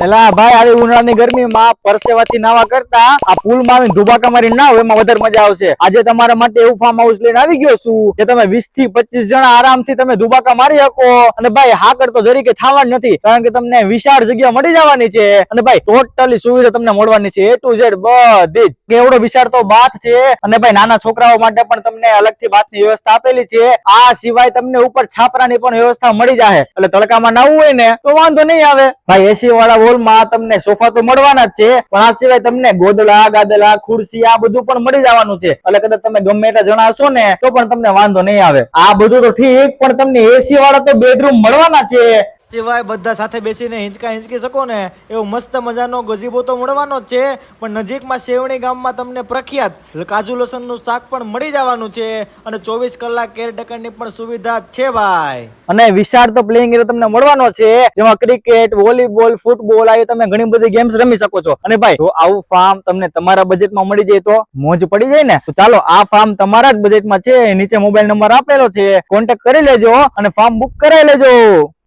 એલા ભાઈ આવી ઉનાળાની ગરમીમાં પરસેવાથી નાવા કરતા આ પુલમાં આવીને ધુબાકા મારી નાવ એમાં વધારે મજા આવશે। આજે તમારા માટે એવું ફાર્મ હાઉસ લઈને આવી ગયો છું કે તમે 20 થી 25 જણા આરામથી તમે ધુબાકા મારી શકો। અને ભાઈ હાકર તો જરીકે થવાનું નથી, કારણ કે તમને વિશાળ જગ્યા મળી જવાની છે। અને ભાઈ ટોટલી સુવિધા તમને મળવાની છે, A to Z બધી જ। કેવડો વિશાળ તો બાથ છે, અને ભાઈ નાના છોકરાઓ માટે પણ તમને અલગથી બાથની વ્યવસ્થા આપેલી છે। આ સિવાય તમને ઉપર છાપરાની પણ વ્યવસ્થા મળી જાય, એટલે તડકામાં નાવું હોય ને તો વાંધો નહીં આવે। ભાઈ એસી વાળા હોલમાં તમને સોફા તો મળવાના જ છે, પણ આ સિવાય તમને ગોદડા ગાદલા ખુરશી આ બધું પણ મળી જવાનું છે। એટલે કદાચ તમે ગમે એટલા જણા હશો ને તો પણ તમને વાંધો નહીં આવે। આ બધું તો ઠીક, પણ તમને એસી વાળા તો બેડરૂમ મળવાના છે। સિવાય બધા સાથે બેસીને હિંચકા હિંચકી શકો ને એવો મસ્ત મજાનો ગઝીબો તો મળવાનો જ છે, પણ નજીકમાં શેવણી ગામમાં તમને પ્રખ્યાત કાજુ લસણનું શાક પણ મળી જવાનું છે, અને 24 કલાક કેરટેકરની પણ સુવિધા છે ભાઈ। અને વિશાળ તો પ્લેઇંગ એરિયા તમને મળવાનો છે, જેમાં ક્રિકેટ, વોલીબોલ, ફૂટબોલ આ તમે ઘણી બધી ગેમ્સ રમી શકો છો। અને ભાઈ જો આવું ફાર્મ તમને તમારા બજેટમાં મળી જાય તો મોજ પડી જાય ને। તો ચાલો આ ફાર્મ તમારા જ બજેટમાં છે, નીચે મોબાઈલ નંબર આપેલો છે, કોન્ટેક્ટ કરી લેજો અને ફાર્મ બુક કરાવી લેજો।